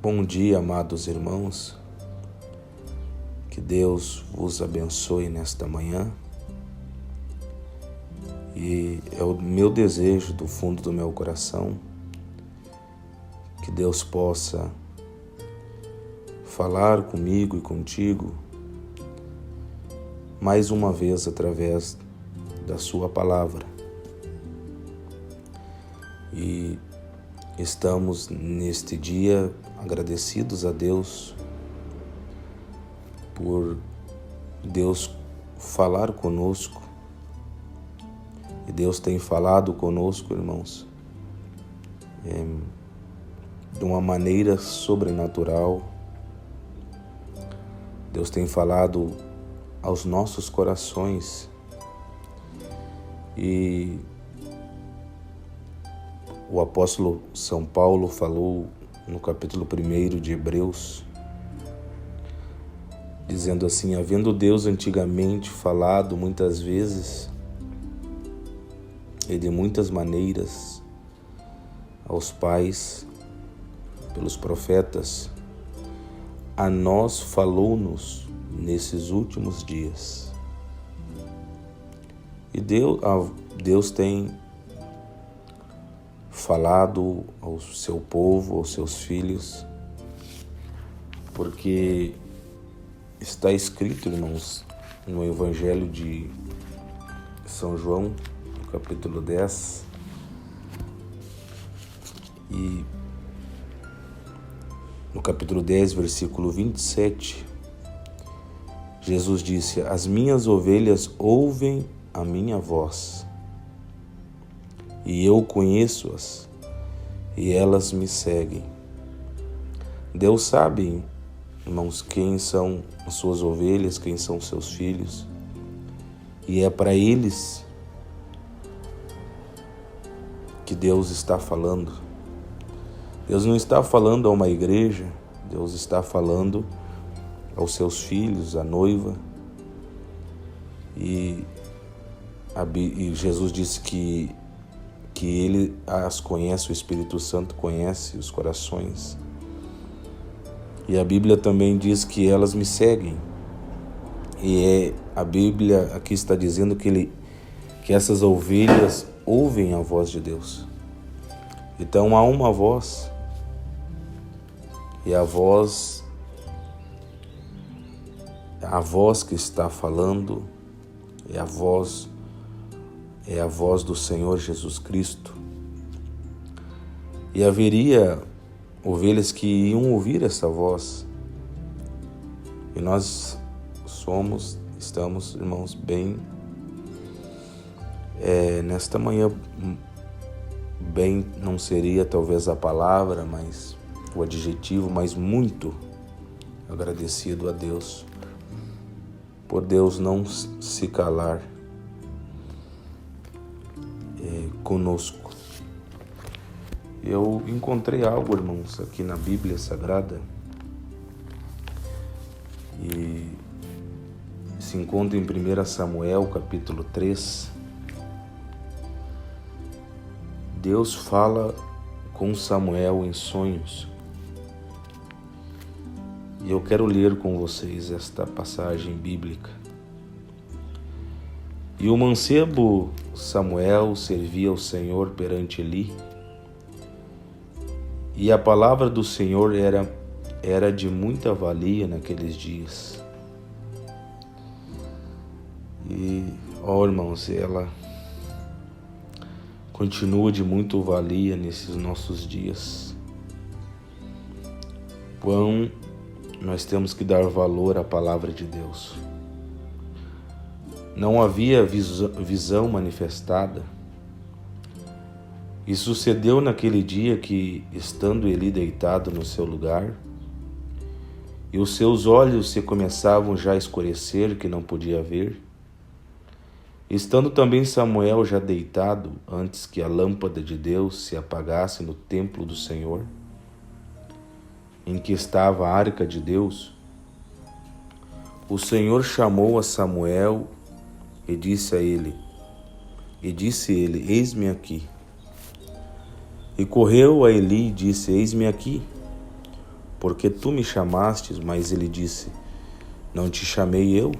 Bom dia, amados irmãos. Que Deus vos abençoe nesta manhã. E é o meu desejo do fundo do meu coração que Deus possa falar comigo e contigo mais uma vez através da sua palavra. E estamos neste dia agradecidos a Deus por Deus falar conosco. E Deus tem falado conosco, irmãos, de uma maneira sobrenatural. Deus tem falado aos nossos corações. E o apóstolo São Paulo falou no capítulo 1 de Hebreus, dizendo assim: havendo Deus antigamente falado muitas vezes e de muitas maneiras aos pais pelos profetas, a nós falou-nos nesses últimos dias. E Deus tem falado ao seu povo, aos seus filhos, porque está escrito, irmãos, no Evangelho de São João, no capítulo 10, e no capítulo 10, versículo 27, Jesus disse: as minhas ovelhas ouvem a minha voz, e eu conheço-as, e elas me seguem. Deus sabe, irmãos, quem são as suas ovelhas, quem são os seus filhos, e é para eles que Deus está falando. Deus não está falando a uma igreja, Deus está falando aos seus filhos, à noiva. E Jesus disse que Ele as conhece, o Espírito Santo conhece os corações. E a Bíblia também diz que elas me seguem. E a Bíblia aqui está dizendo que essas ovelhas ouvem a voz de Deus. Então há uma voz, e a voz que está falando é a voz do Senhor Jesus Cristo. E haveria ovelhas que iam ouvir essa voz. E nós estamos, irmãos, bem nesta manhã, bem não seria talvez a palavra, mas o adjetivo, mas muito agradecido a Deus por Deus não se calar conosco. Eu encontrei algo, irmãos, aqui na Bíblia Sagrada, e se encontra em 1 Samuel, capítulo 3. Deus fala com Samuel em sonhos. E eu quero ler com vocês esta passagem bíblica. E o mancebo Samuel servia ao Senhor perante Eli, e a palavra do Senhor era de muita valia naqueles dias. E, irmãos, ela continua de muito valia nesses nossos dias. Quão nós temos que dar valor à palavra de Deus. Não havia visão manifestada. E sucedeu naquele dia que, estando Eli deitado no seu lugar, e os seus olhos se começavam já a escurecer, que não podia ver, estando também Samuel já deitado, antes que a lâmpada de Deus se apagasse no templo do Senhor, em que estava a arca de Deus, o Senhor chamou a Samuel e disse ele: eis-me aqui. E correu a Eli e disse: eis-me aqui. porque tu me chamastes? Mas ele disse: não te chamei eu,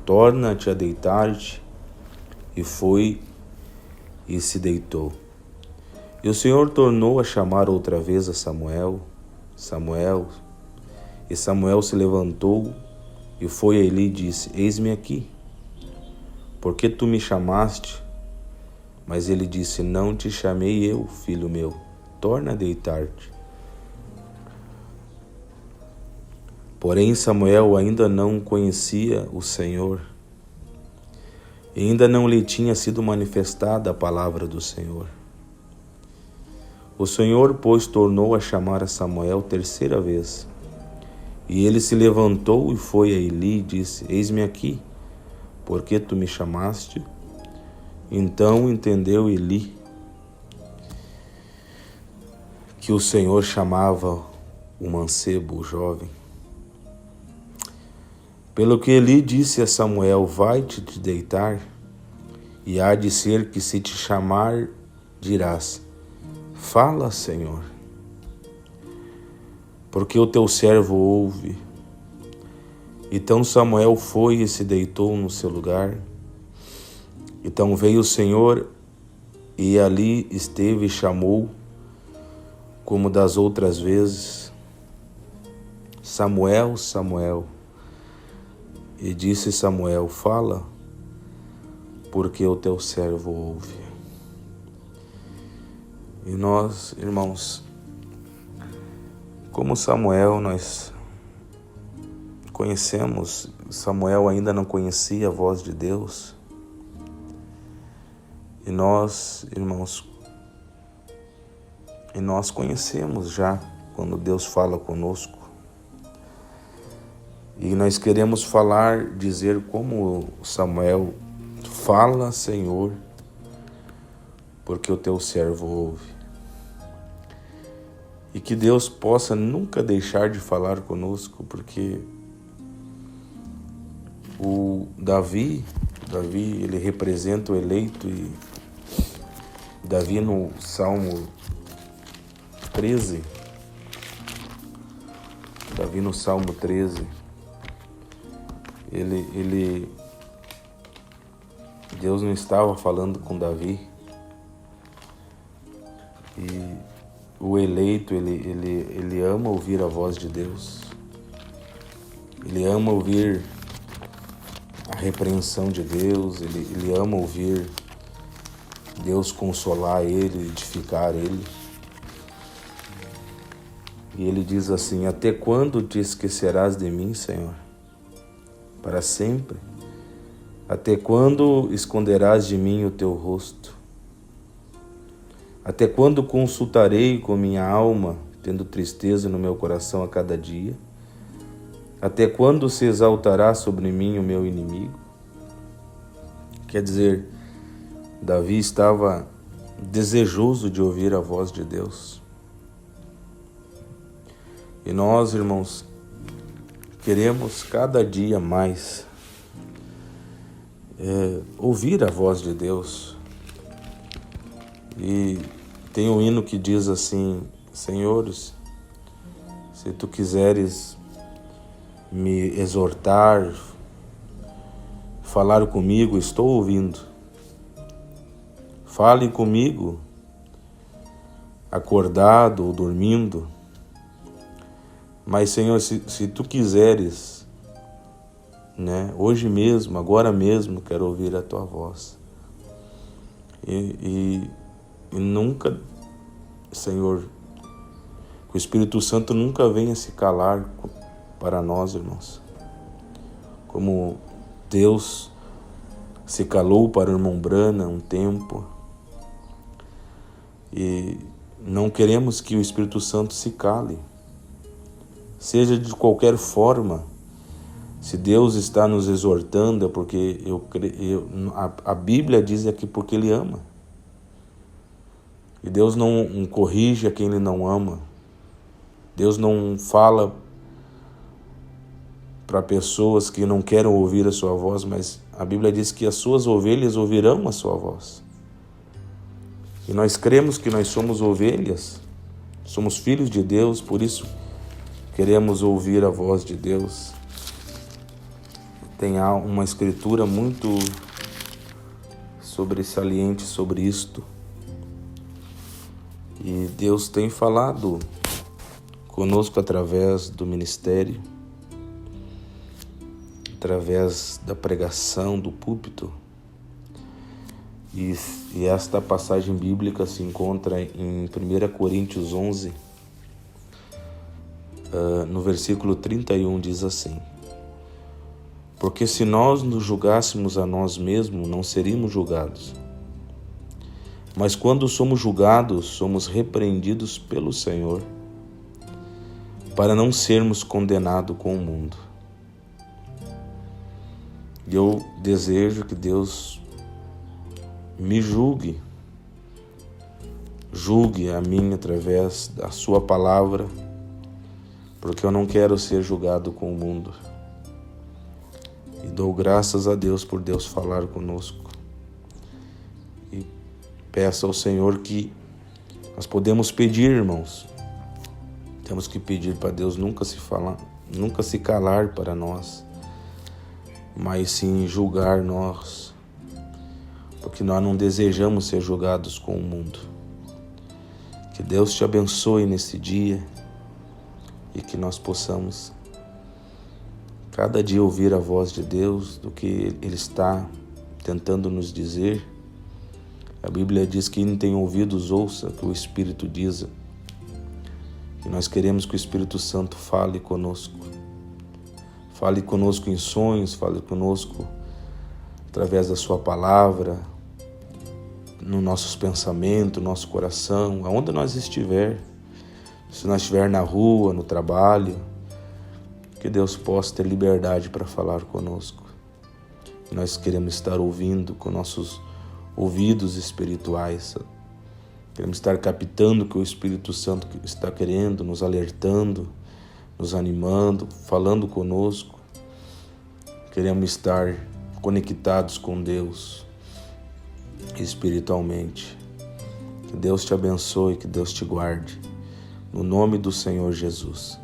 torna-te a deitar-te. E foi e se deitou. E o Senhor tornou a chamar outra vez a Samuel, Samuel. E Samuel se levantou e foi a Eli e disse: eis-me aqui, porque tu me chamaste? Mas ele disse: não te chamei eu, filho meu, torna a deitar-te. Porém Samuel ainda não conhecia o Senhor, e ainda não lhe tinha sido manifestada a palavra do Senhor. O Senhor, pois, tornou a chamar a Samuel terceira vez. E ele se levantou e foi a Eli e disse: eis-me aqui, porque tu me chamaste? Então entendeu Eli que o Senhor chamava o mancebo, o jovem. Pelo que Eli disse a Samuel: vai-te te deitar, e há de ser que se te chamar, dirás: fala, Senhor, porque o teu servo ouve. Então Samuel foi e se deitou no seu lugar. Então veio o Senhor e ali esteve e chamou, como das outras vezes: Samuel, Samuel. E disse Samuel: fala, porque o teu servo ouve. E nós, irmãos, como Samuel, nós conhecemos. Samuel ainda não conhecia a voz de Deus. E nós, irmãos, conhecemos já quando Deus fala conosco. E nós queremos falar, dizer como Samuel: fala, Senhor, porque o teu servo ouve. E que Deus possa nunca deixar de falar conosco, porque o Davi, ele representa o eleito. E Davi no Salmo 13, Deus não estava falando com Davi, e o eleito, ele ama ouvir a voz de Deus, ele ama ouvir a repreensão de Deus, ele ama ouvir Deus consolar ele, edificar ele. E ele diz assim: até quando te esquecerás de mim, Senhor? Para sempre? Até quando esconderás de mim o teu rosto? Até quando consultarei com minha alma, tendo tristeza no meu coração a cada dia? Até quando se exaltará sobre mim o meu inimigo? Quer dizer, Davi estava desejoso de ouvir a voz de Deus. E nós, irmãos, queremos cada dia mais ouvir a voz de Deus. E tem um hino que diz assim: Senhores, se tu quiseres me exortar, falar comigo, estou ouvindo. Fale comigo, acordado ou dormindo. Mas, Senhor, se tu quiseres, hoje mesmo, agora mesmo, quero ouvir a tua voz. E nunca, Senhor, que o Espírito Santo nunca venha se calar para nós, irmãos. Como Deus se calou para o irmão Brana um tempo. E não queremos que o Espírito Santo se cale. Seja de qualquer forma, se Deus está nos exortando, é porque a Bíblia diz aqui porque Ele ama. E Deus não corrige a quem Ele não ama. Deus não fala para pessoas que não querem ouvir a sua voz, mas a Bíblia diz que as suas ovelhas ouvirão a sua voz. E nós cremos que nós somos ovelhas, somos filhos de Deus, por isso queremos ouvir a voz de Deus. Tem uma escritura muito sobressalente sobre isto. E Deus tem falado conosco através do ministério, através da pregação, do púlpito. E esta passagem bíblica se encontra em 1 Coríntios 11, no versículo 31, diz assim: porque se nós nos julgássemos a nós mesmos, não seríamos julgados. Mas quando somos julgados, somos repreendidos pelo Senhor, para não sermos condenados com o mundo. E eu desejo que Deus me julgue a mim através da sua palavra, porque eu não quero ser julgado com o mundo. E dou graças a Deus por Deus falar conosco. E peço ao Senhor que nós podemos pedir, irmãos. Temos que pedir para Deus nunca se calar para nós, mas sim julgar nós, porque nós não desejamos ser julgados com o mundo. Que Deus te abençoe nesse dia e que nós possamos cada dia ouvir a voz de Deus, do que Ele está tentando nos dizer. A Bíblia diz que quem tem ouvidos ouça o que o Espírito diz. E nós queremos que o Espírito Santo fale conosco. Fale conosco em sonhos, fale conosco através da sua palavra, nos nossos pensamentos, no nosso coração, aonde nós estiver. Se nós estiver na rua, no trabalho, que Deus possa ter liberdade para falar conosco. Nós queremos estar ouvindo com nossos ouvidos espirituais. Queremos estar captando o que o Espírito Santo está querendo, nos alertando, nos animando, falando conosco. Queremos estar conectados com Deus espiritualmente. Que Deus te abençoe, que Deus te guarde. No nome do Senhor Jesus.